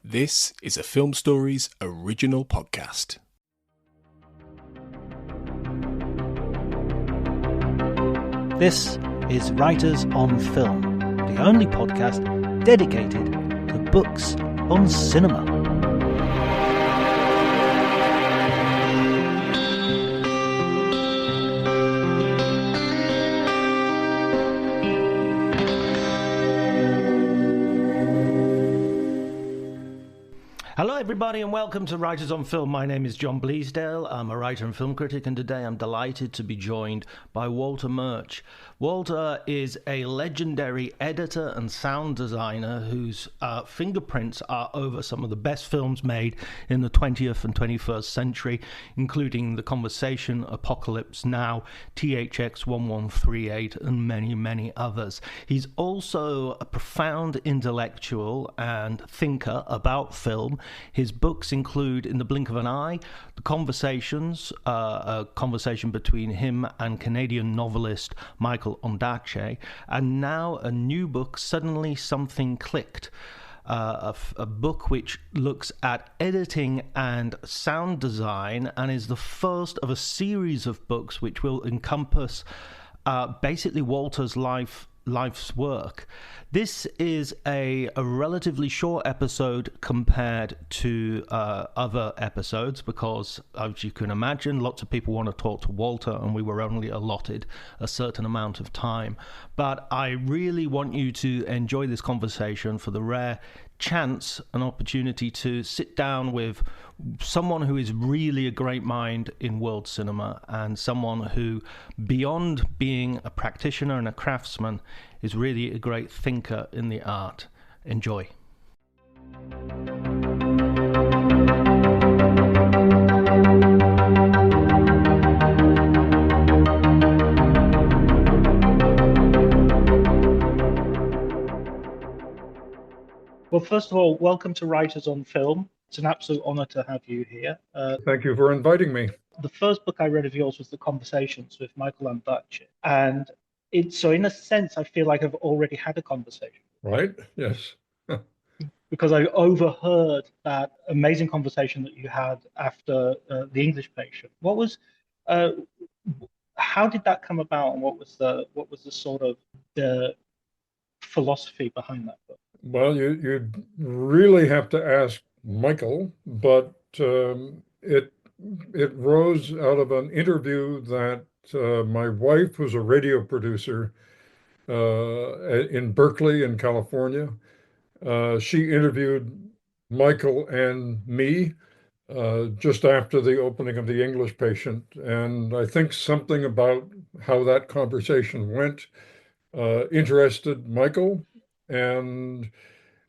This is a Film Stories original podcast. This is Writers on Film, the only podcast dedicated to books on cinema. Hello everybody and welcome to Writers on Film. My name is John Bleasdale. I'm a writer and film critic, and today I'm delighted to be joined by Walter Murch. Walter is a legendary editor and sound designer whose fingerprints are over some of the best films made in the 20th and 21st century, including The Conversation, Apocalypse Now, THX 1138, and many, many others. He's also a profound intellectual and thinker about film. His books include In the Blink of an Eye, The Conversations, a conversation between him and Canadian novelist Michael Ondaatje, and now a new book, Suddenly Something Clicked, a book which looks at editing and sound design and is the first of a series of books which will encompass basically Walter's life's work. This is a relatively short episode compared to other episodes because, as you can imagine, lots of people want to talk to Walter and we were only allotted a certain amount of time. But I really want you to enjoy this conversation for the rare chance and opportunity to sit down with someone who is really a great mind in world cinema and someone who, beyond being a practitioner and a craftsman, is really a great thinker in the art. Enjoy. Well, first of all, welcome to Writers on Film. It's an absolute honor to have you here. Thank you for inviting me. The first book I read of yours was The Conversations with Michael Ondaatje. And so in a sense, I feel like I've already had a conversation. Right? Yes. Because I overheard that amazing conversation that you had after The English Patient. How did that come about, and what was the sort of the philosophy behind that book? Well, you'd really have to ask Michael, but it rose out of an interview that my wife, who's a radio producer in Berkeley in California, she interviewed Michael and me just after the opening of The English Patient, and I think something about how that conversation went interested Michael. And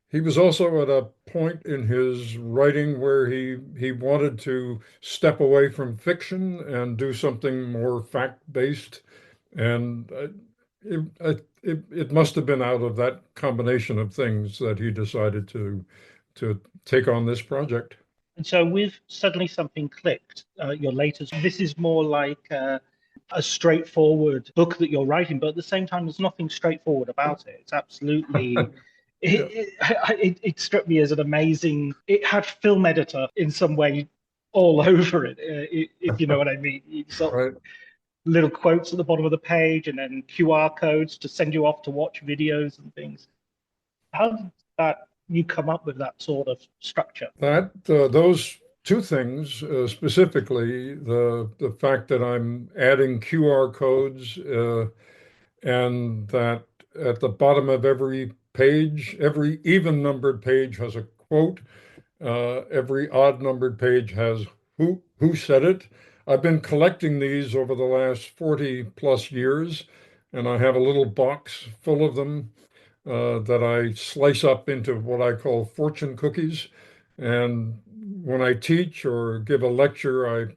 he was also at a point in his writing where he wanted to step away from fiction and do something more fact-based. And it must have been out of that combination of things that he decided to take on this project. And so with Suddenly Something Clicked, your latest, this is more like a straightforward book that you're writing, but at the same time, there's nothing straightforward about it. It's absolutely, it struck me as an amazing, it had film editor in some way all over it, if you know what I mean. It's Right. Little quotes at the bottom of the page and then QR codes to send you off to watch videos and things. How did you come up with that sort of structure? Those two things, specifically the fact that I'm adding QR codes and that at the bottom of every page, every even numbered page has a quote. Every odd numbered page has who said it. I've been collecting these over the last 40 plus years, and I have a little box full of them that I slice up into what I call fortune cookies. And when I teach or give a lecture,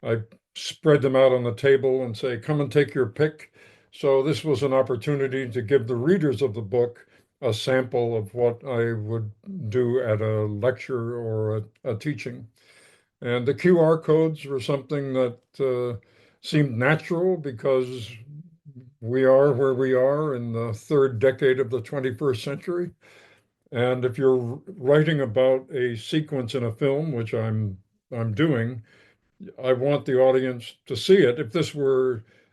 I spread them out on the table and say, come and take your pick. So this was an opportunity to give the readers of the book a sample of what I would do at a lecture or a teaching. And the QR codes were something that seemed natural because we are where we are in the third decade of the 21st century. And if you're writing about a sequence in a film, which I'm doing, I want the audience to see it.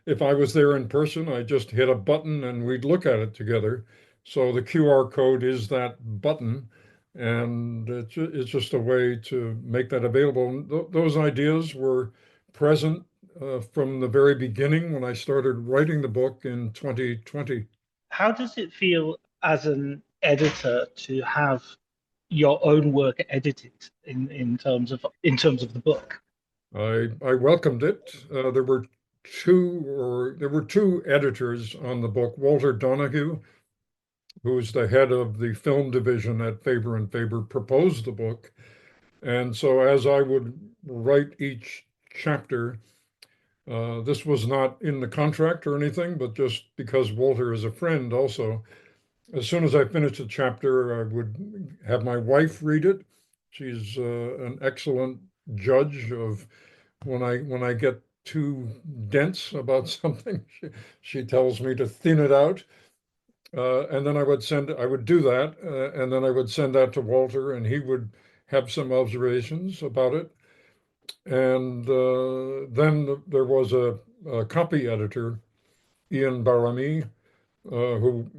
If I was there in person, I just hit a button and we'd look at it together. So the QR code is that button, and it's just a way to make that available. And those ideas were present from the very beginning when I started writing the book in 2020. How does it feel as an editor to have your own work edited in terms of the book? I welcomed it. There were two editors on the book, Walter Donahue, who's the head of the film division at Faber and Faber, proposed the book. And so as I would write each chapter, this was not in the contract or anything, but just because Walter is a friend also. As soon as I finished a chapter, I would have my wife read it. She's an excellent judge of when I get too dense about something, she tells me to thin it out. And then I would do that, and then I would send that to Walter, and he would have some observations about it. And then there was a copy editor, Ian Barami, who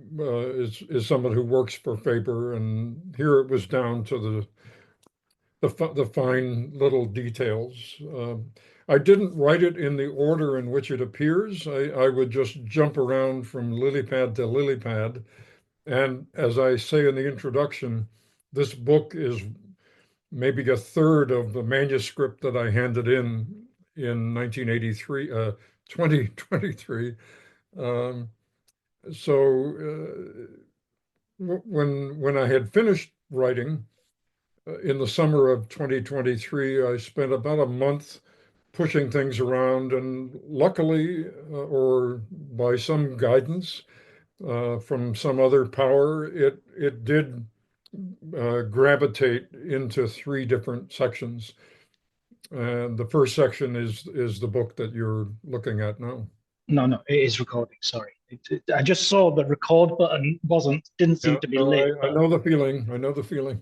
is someone who works for Faber, and here it was down to the fine little details. I didn't write it in the order in which it appears. I would just jump around from lily pad to lily pad. And as I say in the introduction, this book is maybe a third of the manuscript that I handed in 1983, 2023. Um, so when I had finished writing in the summer of 2023, I spent about a month pushing things around, and luckily, or by some guidance from some other power, it did gravitate into three different sections. And the first section is the book that you're looking at now. No, it is recording. Sorry, I just saw the record button didn't seem Yeah, to be no, lit. I know the feeling. I know the feeling.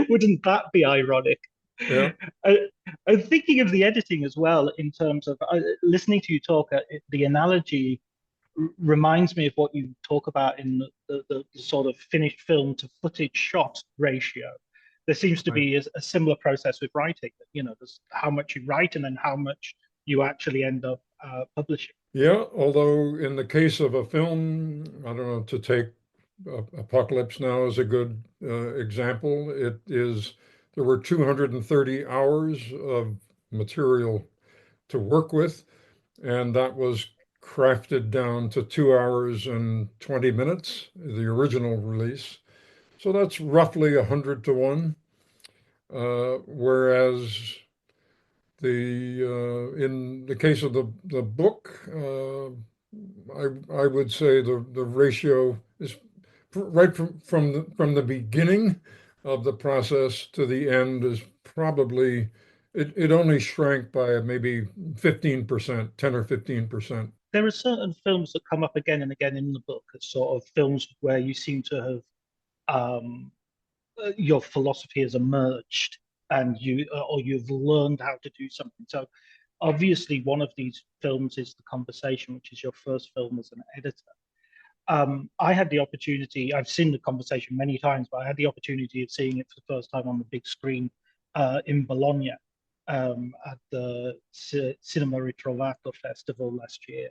Wouldn't that be ironic? Yeah. I, I'm thinking of the editing as well in terms of listening to you talk. The analogy reminds me of what you talk about in the sort of finished film to footage shot ratio. There seems to Right. be a similar process with writing. There's how much you write and then how much you actually end up publishing. Yeah, although in the case of a film, I don't know, to take Apocalypse Now as a good example, there were 230 hours of material to work with, and that was crafted down to 2 hours and 20 minutes, the original release. So that's roughly 100 to 1. Whereas in the case of the book, I would say the ratio is right from the beginning of the process to the end is probably it only shrank by maybe 15%, 10 or 15%. There are certain films that come up again and again in the book as sort of films where you seem to have um, your philosophy has emerged and or you've learned how to do something. So obviously one of these films is The Conversation, which is your first film as an editor. I had the opportunity, I've seen The Conversation many times, but I had the opportunity of seeing it for the first time on the big screen in Bologna at the Cinema Ritrovato Festival last year.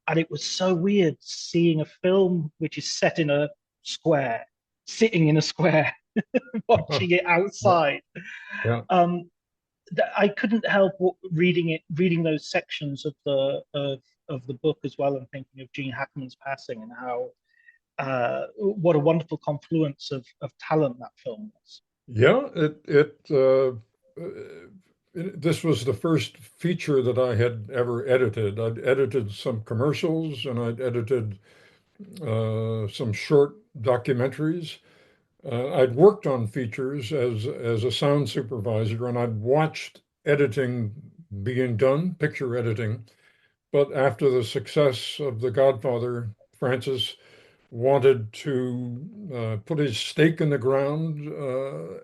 And it was so weird seeing a film which is set in a square, sitting in a square, watching it outside. Yeah. I couldn't help reading those sections of the book as well, and thinking of Gene Hackman's passing and how what a wonderful confluence of talent that film was. Yeah, this was the first feature that I had ever edited. I'd edited some commercials and I'd edited some short documentaries. I'd worked on features as a sound supervisor, and I'd watched editing being done, picture editing. But after the success of The Godfather, Francis wanted to put his stake in the ground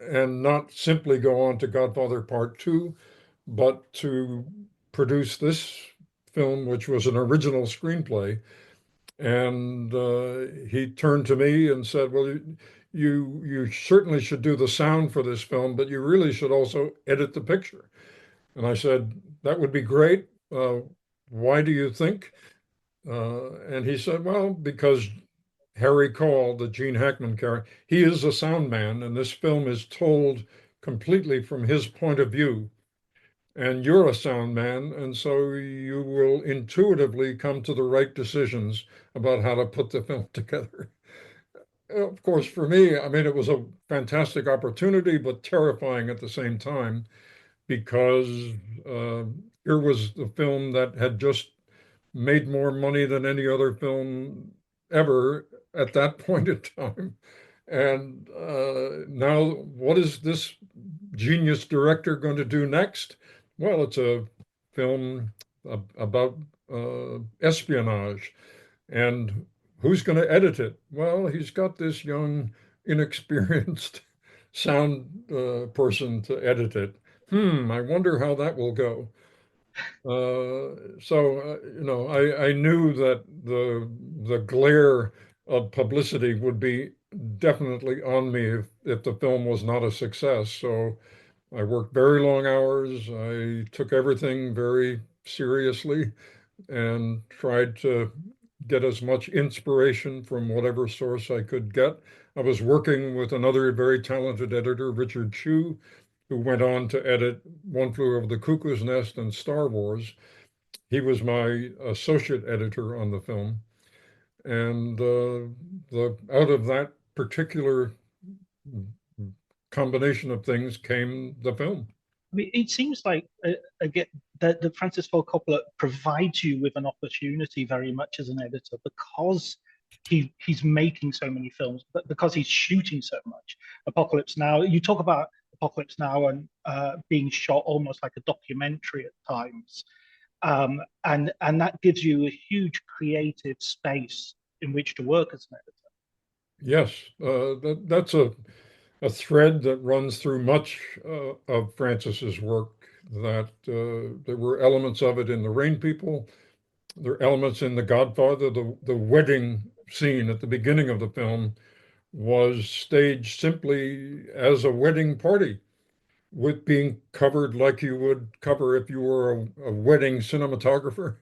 and not simply go on to Godfather Part Two, but to produce this film, which was an original screenplay. And he turned to me and said, "Well, you certainly should do the sound for this film, but you really should also edit the picture." And I said, "That would be great. Why do you think?" And he said, "Well, because Harry Cole, the Gene Hackman character, he is a sound man, and this film is told completely from his point of view. And you're a sound man, and so you will intuitively come to the right decisions about how to put the film together." Of course, for me, I mean, it was a fantastic opportunity, but terrifying at the same time, because uh, here was the film that had just made more money than any other film ever at that point in time. And now, what is this genius director going to do next? Well, it's a film about espionage. And who's going to edit it? Well, he's got this young, inexperienced sound person to edit it. I wonder how that will go. I knew that the glare of publicity would be definitely on me if the film was not a success. So I worked very long hours. I took everything very seriously and tried to get as much inspiration from whatever source I could get. I was working with another very talented editor, Richard Chew, who went on to edit One Flew Over the Cuckoo's Nest and Star Wars. He was my associate editor on the film. And the out of that particular combination of things came the film. I mean, it seems like again that Francis Ford Coppola provides you with an opportunity very much as an editor because he's making so many films, but because he's shooting so much. Apocalypse Now, you talk about Apocalypse Now and being shot almost like a documentary at times, and that gives you a huge creative space in which to work as an editor. Yes, that's a thread that runs through much of Francis's work, that there were elements of it in The Rain People. There are elements in The Godfather. The wedding scene at the beginning of the film was staged simply as a wedding party, with being covered like you would cover if you were a wedding cinematographer,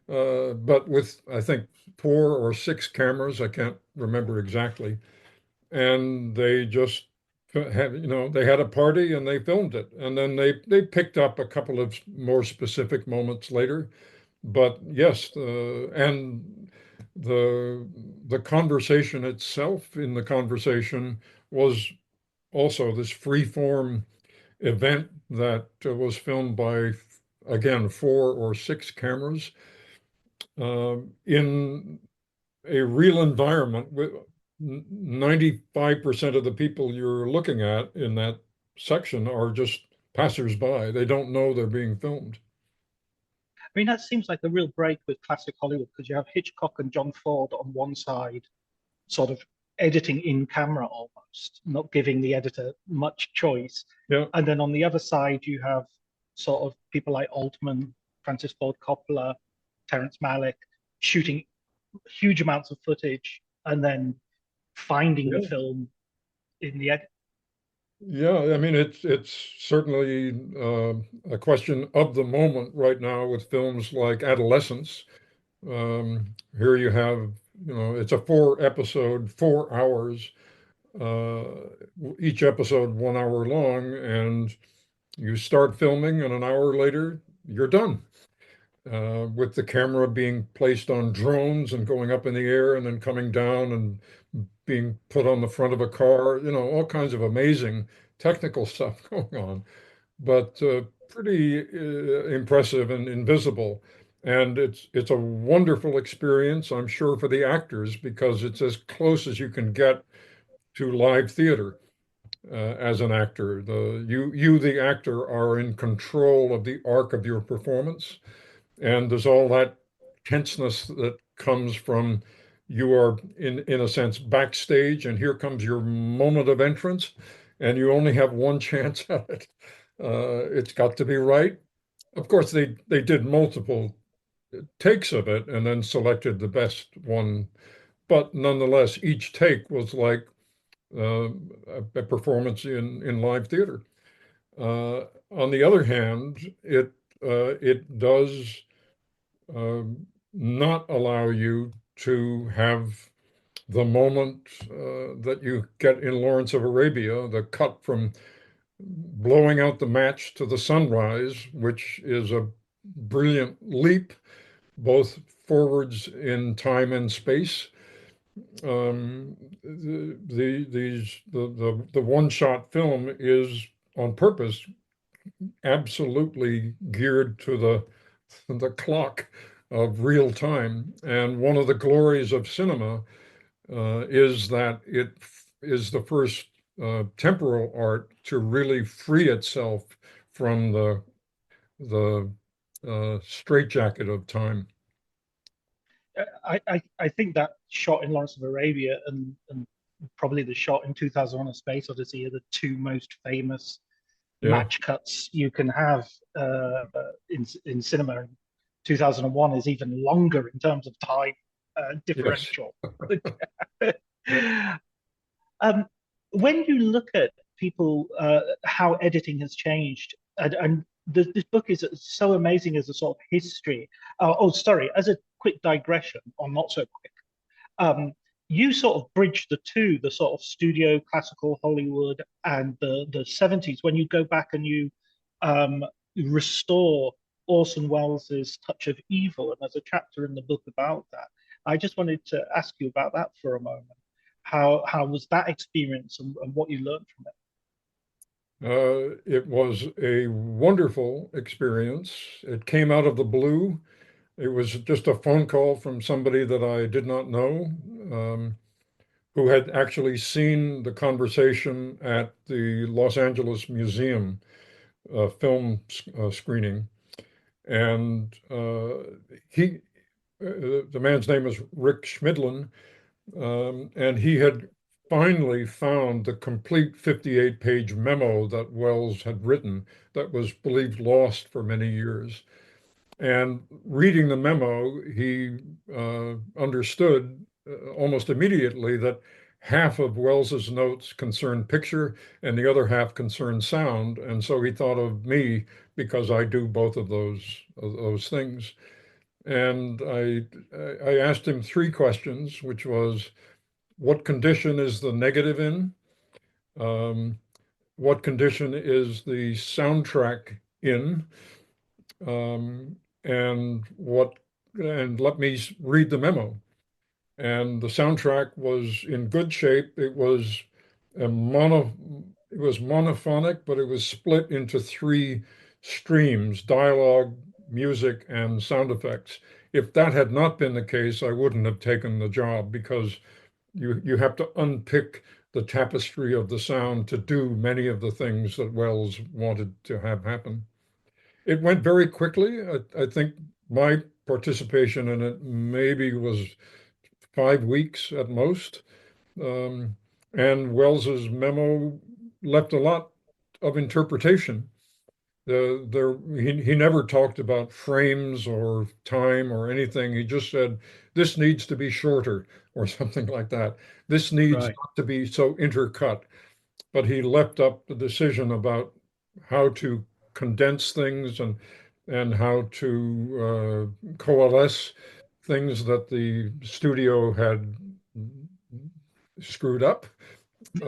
but with, I think, 4 or 6 cameras. I can't remember exactly. And they just they had a party and they filmed it. And then they picked up a couple of more specific moments later. But yes, and the conversation itself in the conversation was also this free form event that was filmed by, again, 4 or 6 cameras in a real environment. With 95% of the people you're looking at in that section are just passersby. They don't know they're being filmed. I mean, that seems like a real break with classic Hollywood because you have Hitchcock and John Ford on one side, sort of editing in camera almost, not giving the editor much choice. Yeah. And then on the other side, you have sort of people like Altman, Francis Ford Coppola, Terrence Malick shooting huge amounts of footage and then finding the film in the edit. Yeah, I mean, it's certainly a question of the moment right now with films like Adolescence. Here you have, it's a 4 episode, 4 hours, uh, each episode 1 hour long, and you start filming, and an hour later, you're done. With the camera being placed on drones and going up in the air and then coming down and being put on the front of a car, all kinds of amazing technical stuff going on, but pretty impressive and invisible. And it's a wonderful experience, I'm sure, for the actors, because it's as close as you can get to live theater as an actor. The actor, are in control of the arc of your performance, and there's all that tenseness that comes from you are in a sense backstage, and here comes your moment of entrance, and you only have one chance at it. It's got to be right. Of course, they did multiple takes of it and then selected the best one, but nonetheless, each take was like uh, a performance in live theater. On the other hand, it does not allow you to have the moment that you get in Lawrence of Arabia, the cut from blowing out the match to the sunrise, which is a brilliant leap, both forwards in time and space. The one-shot film is on purpose absolutely geared to the clock of real time. And one of the glories of cinema is that it is the first temporal art to really free itself from the straitjacket of time. I think that shot in Lawrence of Arabia and probably the shot in 2001: A Space Odyssey are the two most famous Yeah. match cuts you can have in cinema. 2001 is even longer in terms of time differential. um, when you look at people, how editing has changed, and this book is so amazing as a sort of history. Sorry, as a quick digression, or not so quick. You sort of bridge the two, the sort of studio, classical Hollywood, and the 70s, when you go back and you restore Orson Welles' Touch of Evil. And there's a chapter in the book about that. I just wanted to ask you about that for a moment. How was that experience, and what you learned from it? It was a wonderful experience. It came out of the blue. It was just a phone call from somebody that I did not know, who had actually seen the conversation at the Los Angeles Museum film screening. And the man's name is Rick Schmidlin, and he had finally found the complete 58-page memo that Wells had written that was believed lost for many years. And reading the memo, he understood almost immediately that half of Wells's notes concerned picture and the other half concerned sound. And so he thought of me because I do both of those things. And I asked him three questions, which was, what condition is the negative in? What condition is the soundtrack in? And let me read the memo. And the soundtrack was in good shape. It was monophonic, but it was split into three streams: dialogue, music, and sound effects. If that had not been the case, I wouldn't have taken the job, because you have to unpick the tapestry of the sound to do many of the things that Wells wanted to have happen. It went very quickly. I think my participation in it maybe was 5 weeks at most. And Wells's memo left a lot of interpretation. He never talked about frames or time or anything. He just said, this needs to be shorter or something like that. This needs not to be so intercut. But he left up the decision about how to condense things and how to coalesce things that the studio had screwed up. He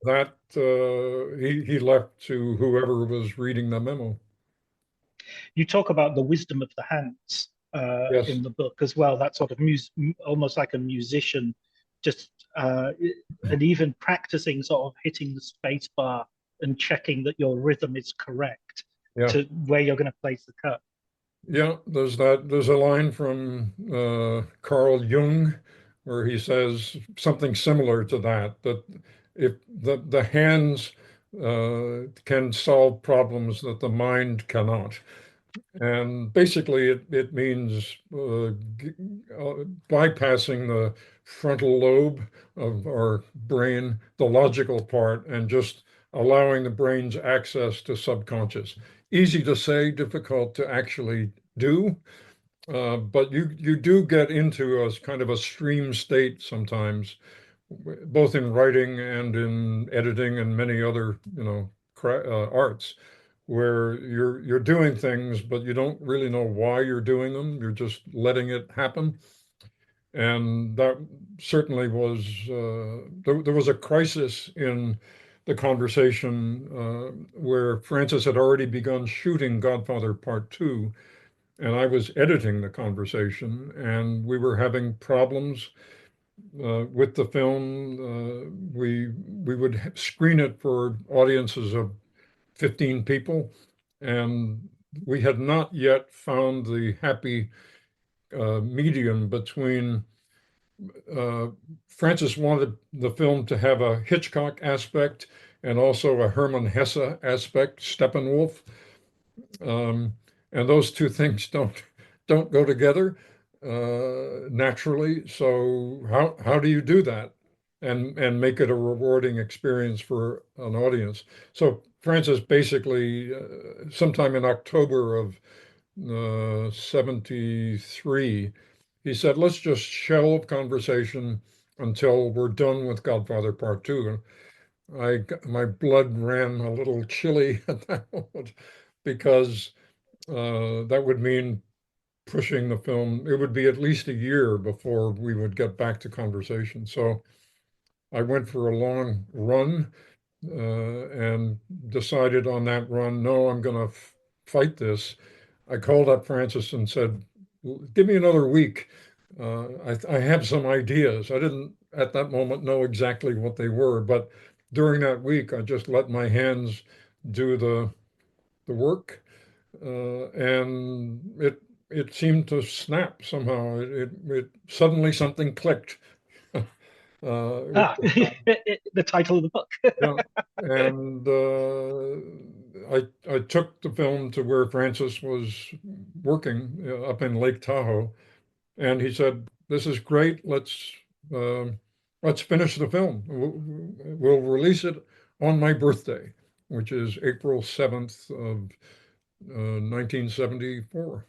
left to whoever was reading the memo. You talk about the wisdom of the hands Yes. in the book as well. That sort of almost like a musician, just and even practicing sort of hitting the space bar and checking that your rhythm is correct to where you're going to place the cut. Yeah, there's a line from Carl Jung where he says something similar to that if the hands can solve problems that the mind cannot. And basically, it means bypassing the frontal lobe of our brain, the logical part, and just allowing the brain's access to subconscious. Easy to say, difficult to actually do. But you do get into a kind of a stream state sometimes, both in writing and in editing and many other, arts, where you're doing things, but you don't really know why you're doing them. You're just letting it happen. And that certainly was there was a crisis in the conversation where Francis had already begun shooting Godfather Part Two, and I was editing the conversation, and we were having problems with the film. We would screen it for audiences of 15 people, and we had not yet found the happy medium between. Uh, Francis wanted the film to have a Hitchcock aspect and also a Hermann Hesse aspect, Steppenwolf, um, and those two things don't go together naturally. So how do you do that and make it a rewarding experience for an audience? So Francis basically, sometime in October of 73, he said, let's just shelve conversation until we're done with Godfather Part Two. My blood ran a little chilly at that moment because that would mean pushing the film. It would be at least a year before we would get back to conversation. So I went for a long run and decided on that run, no, I'm going to fight this. I called up Francis and said, give me another week. I have some ideas. I didn't at that moment know exactly what they were, but during that week, I just let my hands do the work, and it seemed to snap somehow. It suddenly something clicked. The title of the book. Yeah, and I took the film to where Francis was working up in Lake Tahoe, and he said, "This is great. Let's finish the film. We'll release it on my birthday, which is April 7th of 1974."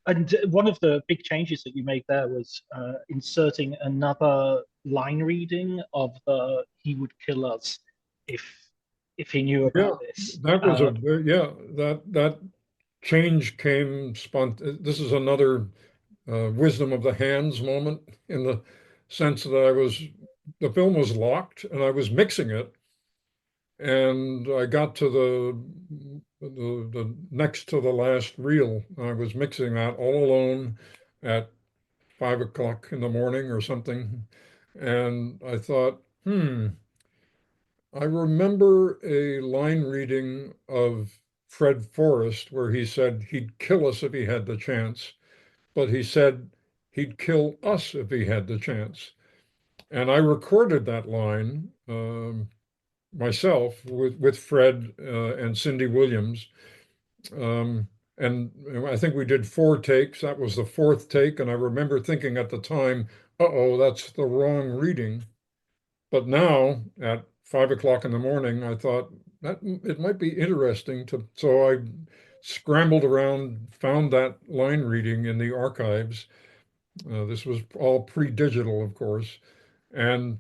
And one of the big changes that you made there was inserting another line reading of the "He would kill us if he knew Yeah, about this." that was that change came This is another wisdom of the hands moment in the sense that the film was locked and I was mixing it, and I got to the next to the last reel. I was mixing that all alone at 5 o'clock in the morning or something, and I thought, I remember a line reading of Fred Forrest where he said he'd kill us if he had the chance, but he said he'd kill us if he had the chance. And I recorded that line myself with Fred and Cindy Williams. Um, and I think we did 4 takes. That was the fourth take. And I remember thinking at the time, uh-oh, that's the wrong reading. But now at 5 o'clock in the morning, I thought that it might be interesting so I scrambled around, found that line reading in the archives. This was all pre-digital, of course, and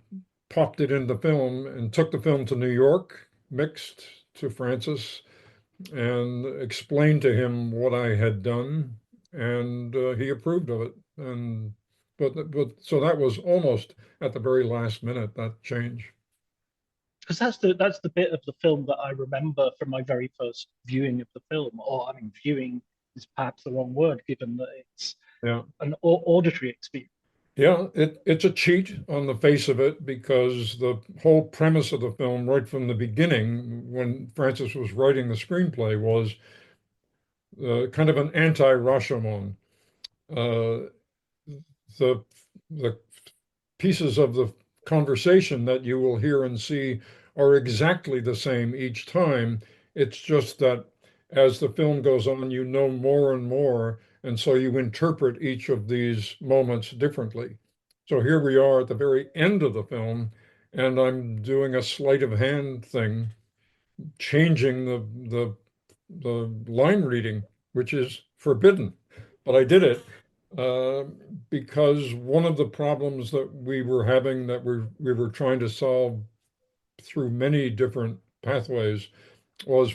popped it in the film and took the film to New York, mixed to Francis, and explained to him what I had done, and he approved of it. And but so that was almost at the very last minute, that change. Because that's the bit of the film that I remember from my very first viewing of the film. Or I mean, viewing is perhaps the wrong word, given that it's Yeah. an auditory experience. Yeah, it's a cheat on the face of it because the whole premise of the film, right from the beginning, when Francis was writing the screenplay, was kind of an anti-Rashomon. Uh, the the pieces of the conversation that you will hear and see are exactly the same each time. It's just that as the film goes on, you know more and more, and so you interpret each of these moments differently. So here we are at the very end of the film, and I'm doing a sleight of hand thing, changing the line reading, which is forbidden. But I did it uh, because one of the problems that we were having, that we were trying to solve through many different pathways, was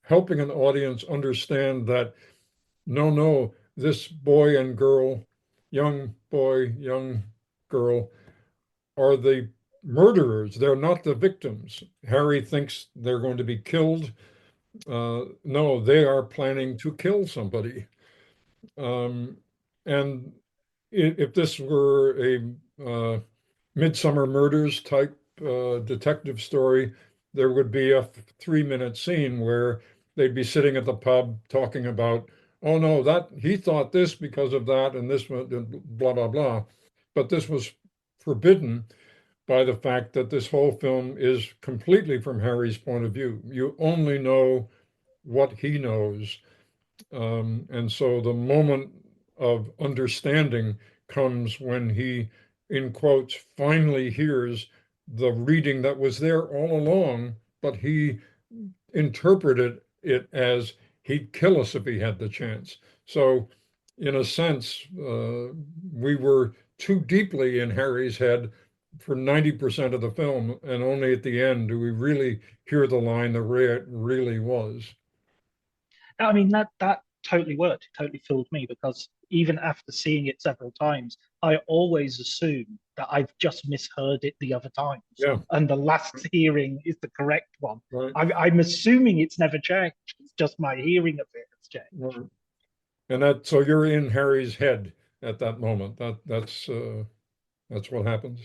helping an audience understand that no, this boy and girl, young boy, young girl, are the murderers. They're not the victims. Harry thinks they're going to be killed. No, they are planning to kill somebody. Um, and if this were a Midsummer Murders type detective story, there would be a 3-minute scene where they'd be sitting at the pub talking about, oh no, that he thought this because of that, and this blah blah blah. But this was forbidden by the fact that this whole film is completely from Harry's point of view. You only know what he knows. And so the moment of understanding comes when he, in quotes, finally hears the reading that was there all along, but he interpreted it as he'd kill us if he had the chance. So, in a sense, we were too deeply in Harry's head for 90% of the film, and only at the end do we really hear the line the way it really was. I mean, that totally worked. It totally fooled me because even after seeing it several times, I always assume that I've just misheard it the other times, Yeah, and the last hearing is the correct one. right. I'm assuming it's never changed. It's just my hearing of it has changed. Right. And that, so you're in Harry's head at that moment. That's what happens.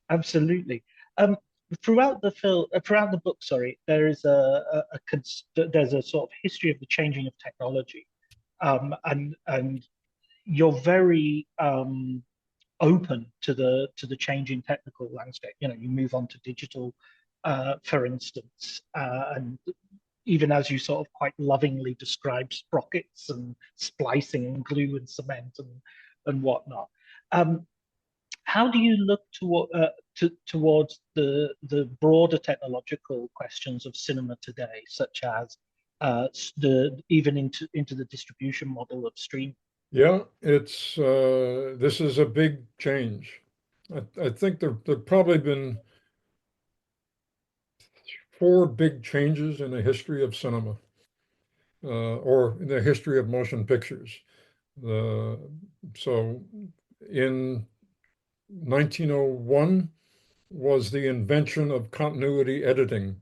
Absolutely. Um, throughout the film, throughout the book, sorry, there is there's a sort of history of the changing of technology, and you're very open to the changing technical landscape. You know, you move on to digital, for instance, and even as you sort of quite lovingly describe sprockets and splicing and glue and cement and whatnot. Um, how do you look towards the broader technological questions of cinema today, such as the even into the distribution model of streaming? Yeah, this is a big change. I think there've probably been 4 big changes in the history of cinema, or in the history of motion pictures. Uh, so in 1901 was the invention of continuity editing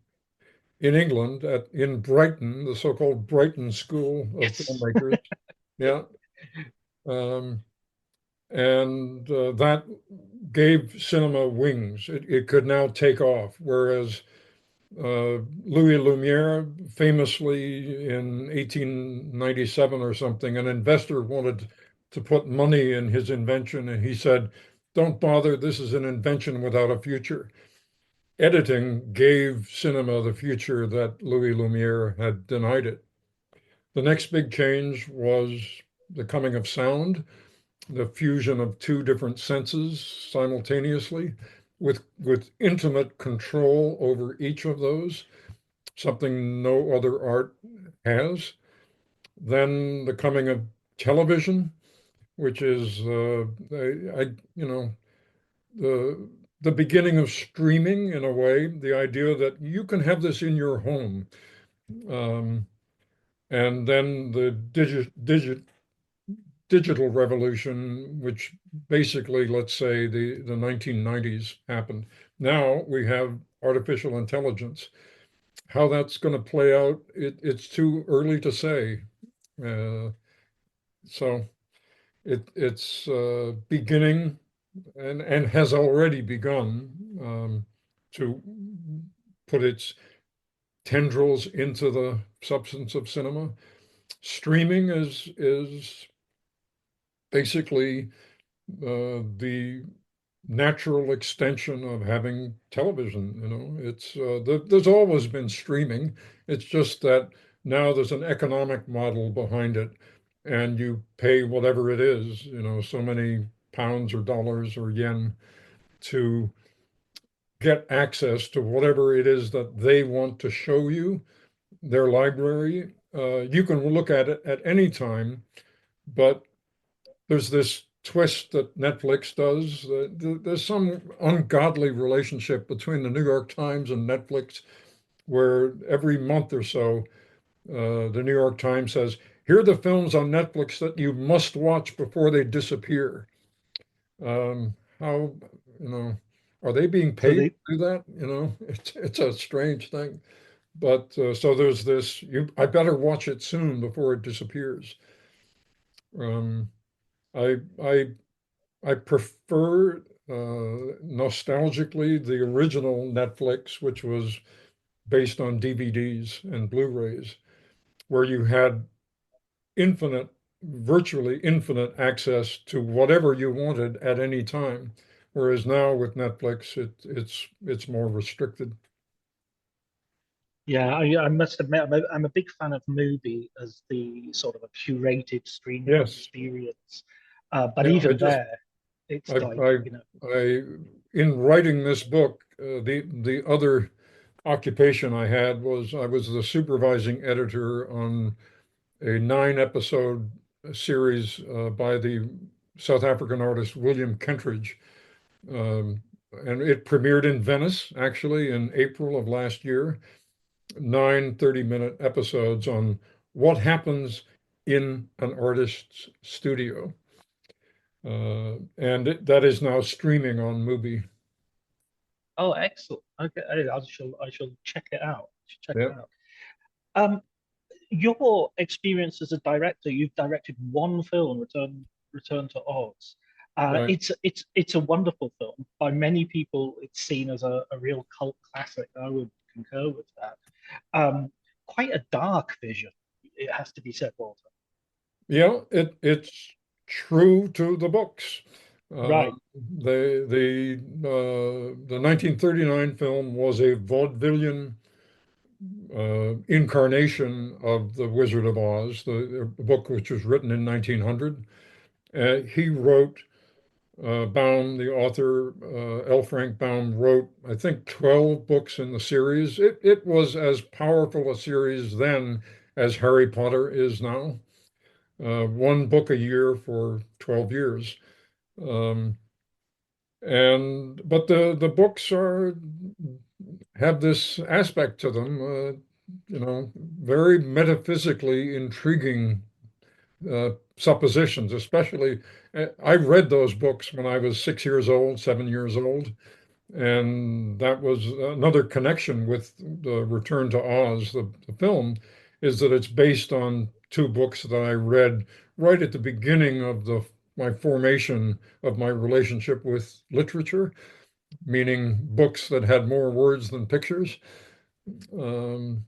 in England, in Brighton, the so-called Brighton School of Yes. Filmmakers. Yeah. Um, and that gave cinema wings. It could now take off, whereas Louis Lumiere, famously in 1897 or something, an investor wanted to put money in his invention, and he said, "Don't bother, this is an invention without a future." Editing gave cinema the future that Louis Lumiere had denied it. The next big change was the coming of sound, the fusion of 2 different senses simultaneously, with intimate control over each of those, something no other art has. Then the coming of television, which is the the beginning of streaming in a way, the idea that you can have this in your home. Um, and then the digital revolution, which basically, let's say, the 1990s happened. Now we have artificial intelligence. How that's going to play out, it's too early to say. Uh, so it's beginning, and has already begun, to put its tendrils into the substance of cinema. Streaming is basically the natural extension of having television. There's always been streaming. It's just that Now there's an economic model behind it, and you pay whatever it is, so many pounds or dollars or yen to get access to whatever it is that they want to show you, their library. You can look at it at any time, but there's this twist that Netflix does. There's some ungodly relationship between the New York Times and Netflix, where every month or so, the New York Times says, here are the films on Netflix that you must watch before they disappear. How, are they being So paid they to do that? It's a strange thing. But so there's this, I better watch it soon before it disappears. Um, I, I, I prefer nostalgically the original Netflix, which was based on DVDs and Blu-rays, where you had infinite, virtually infinite access to whatever you wanted at any time. Whereas now with Netflix, it's more restricted. Yeah, I must admit, I'm a big fan of Mubi as the sort of a curated streaming Yes. experience. But Yeah, even there, it's I, like, I, I, in writing this book, the other occupation I had was I was the supervising editor on a 9 episode series by the South African artist William Kentridge. Um, and it premiered in Venice, actually, in April of last year. 9 30-minute episodes on what happens in an artist's studio. And that is now streaming on Mubi. oh, excellent. Okay, I shall check it out. Check it Yeah, out. Um, your experience as a director, you've directed one film, Return to Oz. right. It's a wonderful film. By many people, it's seen as a real cult classic. I would concur with that. Um, Quite a dark vision, it has to be said, Walter. Yeah, it's true to the books. Uh, Right. the 1939 film was a vaudevillian incarnation of The Wizard of Oz, the book which was written in 1900. He wrote, Baum, the author, L. Frank Baum, wrote, I think, 12 books in the series. It was as powerful a series then as Harry Potter is now. One book a year for 12 years. Um, but the books have this aspect to them, very metaphysically intriguing suppositions, especially. I read those books when I was 6 years old, 7 years old, and that was another connection with the Return to Oz, the film, is that it's based on two books that I read right at the beginning of my formation of my relationship with literature, meaning books that had more words than pictures. There's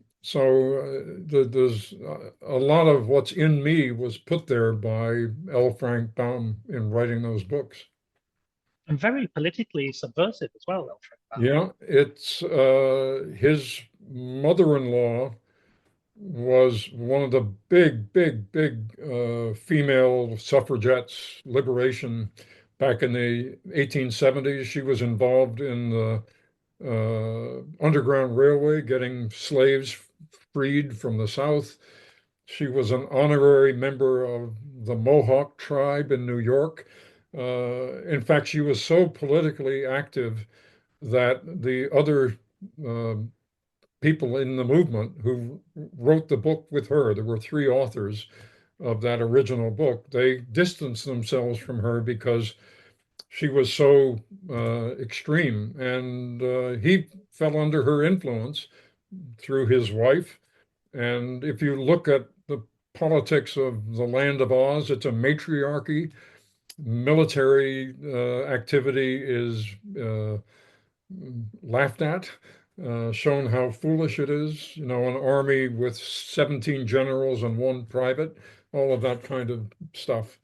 a lot of what's in me was put there by L. Frank Baum in writing those books. And very politically subversive as well, Alfred. Yeah, it's his mother-in-law was one of the big female suffragettes liberation back in the 1870s. She was involved in the Underground Railway, getting slaves freed from the South. She was an honorary member of the Mohawk tribe in New York. In fact, she was so politically active that the other uh, people in the movement who wrote the book with her, there were 3 authors of that original book, they distanced themselves from her because she was so extreme. And he fell under her influence through his wife. And if you look at the politics of the land of Oz, it's a matriarchy. Military activity is laughed at, shown how foolish it is. An army with 17 generals and 1 private, all of that kind of stuff.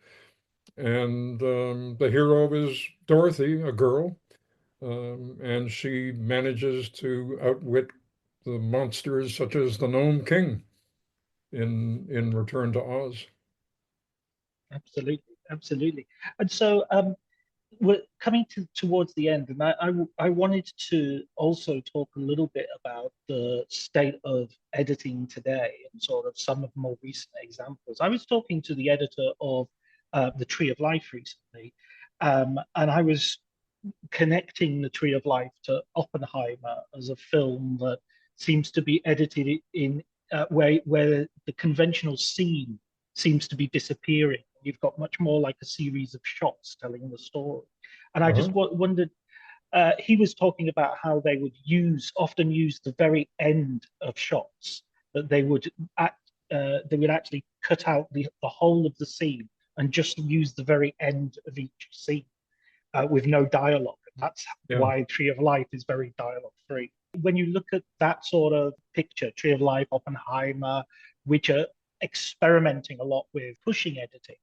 And the hero is Dorothy, a girl, and she manages to outwit the monsters such as the Gnome King. in Return to Oz. Absolutely, absolutely. And so we're coming towards the end, and I wanted to also talk a little bit about the state of editing today and sort of some of the more recent examples. I was talking to the editor of The Tree of Life recently, and I was connecting The Tree of Life to Oppenheimer as a film that seems to be edited in where the conventional scene seems to be disappearing. You've got much more like a series of shots telling the story. And I just wondered, he was talking about how they would often use the very end of shots, that they would actually cut out the whole of the scene and just use the very end of each scene with no dialogue. That's why Tree of Life is very dialogue free. When you look at that sort of picture, Tree of Life, Oppenheimer, which are experimenting a lot with pushing editing,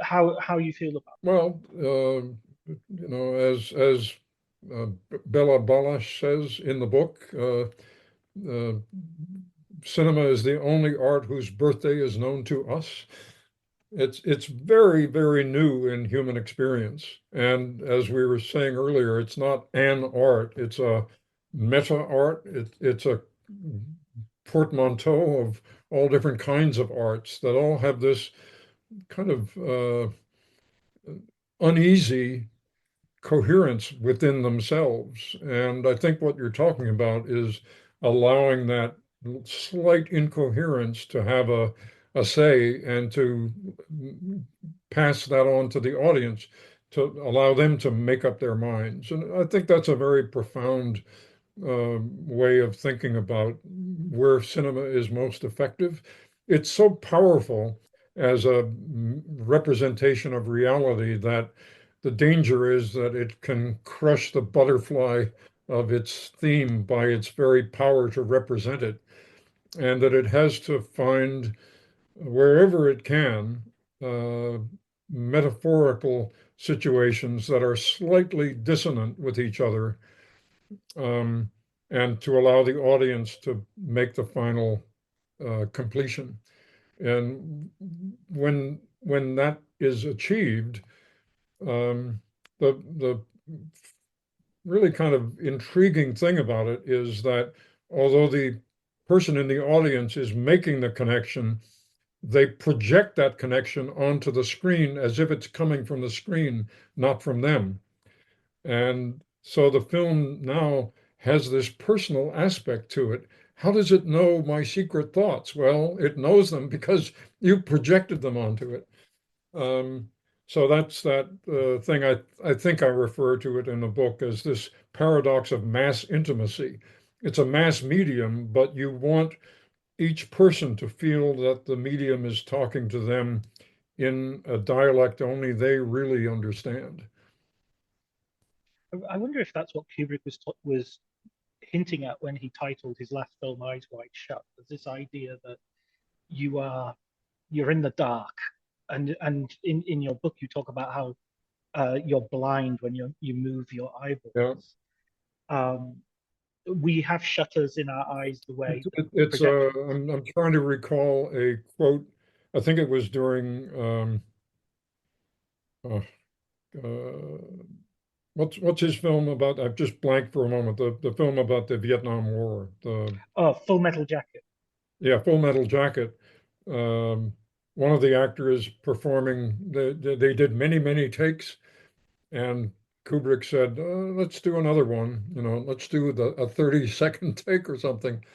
how you feel about it? Well, as Bella Balash says in the book, cinema is the only art whose birthday is known to us. It's very, very new in human experience. And as we were saying earlier, it's not an art, it's a meta art. It's a portmanteau of all different kinds of arts that all have this kind of uneasy coherence within themselves. And I think what you're talking about is allowing that slight incoherence to have a say and to pass that on to the audience to allow them to make up their minds. And I think that's a very profound way of thinking about where cinema is most effective. It's so powerful as a representation of reality that the danger is that it can crush the butterfly of its theme by its very power to represent it, and that it has to find, wherever it can, metaphorical situations that are slightly dissonant with each other, and to allow the audience to make the final completion. And when that is achieved, the really kind of intriguing thing about it is that although the person in the audience is making the connection, they project that connection onto the screen as if it's coming from the screen, not from them. And so the film now has this personal aspect to it. How does it know my secret thoughts? Well, it knows them because you projected them onto it. So that's that thing. I think I refer to it in the book as this paradox of mass intimacy. It's a mass medium, but you want each person to feel that the medium is talking to them in a dialect only they really understand. I wonder if that's what Kubrick was hinting at when he titled his last film Eyes Wide Shut. There's this idea that you're in the dark, and in your book you talk about how you're blind when you move your eyeballs. We have shutters in our eyes the way I'm trying to recall a quote. I think it was during what's his film about? I've just blanked for a moment. The film about the Vietnam War. Full Metal Jacket. Yeah, Full Metal Jacket. One of the actors performing, they did many, many takes, and Kubrick said, let's do another one, let's do a 30-second take or something.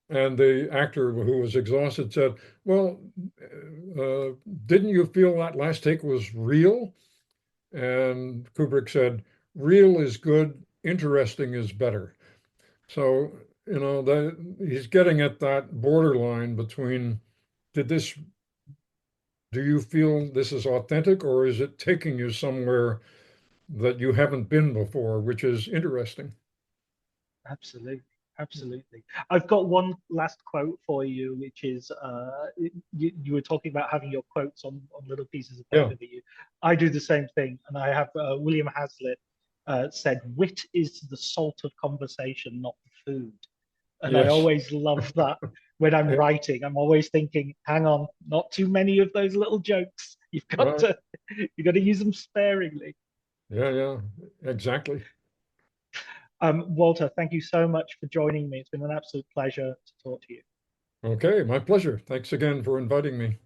And the actor, who was exhausted, said, well, didn't you feel that last take was real? And Kubrick said, real is good, interesting is better. So, he's getting at that borderline between, do you feel this is authentic, or is it taking you somewhere that you haven't been before, which is interesting? Absolutely. Absolutely. I've got one last quote for you, which is you were talking about having your quotes on little pieces of paper that I do the same thing. And I have William Hazlitt said, wit is the salt of conversation, not the food. And I always love that when I'm writing, I'm always thinking, hang on, not too many of those little jokes. Right. You've got to use them sparingly. Yeah, exactly. Walter, thank you so much for joining me. It's been an absolute pleasure to talk to you. Okay, my pleasure. Thanks again for inviting me.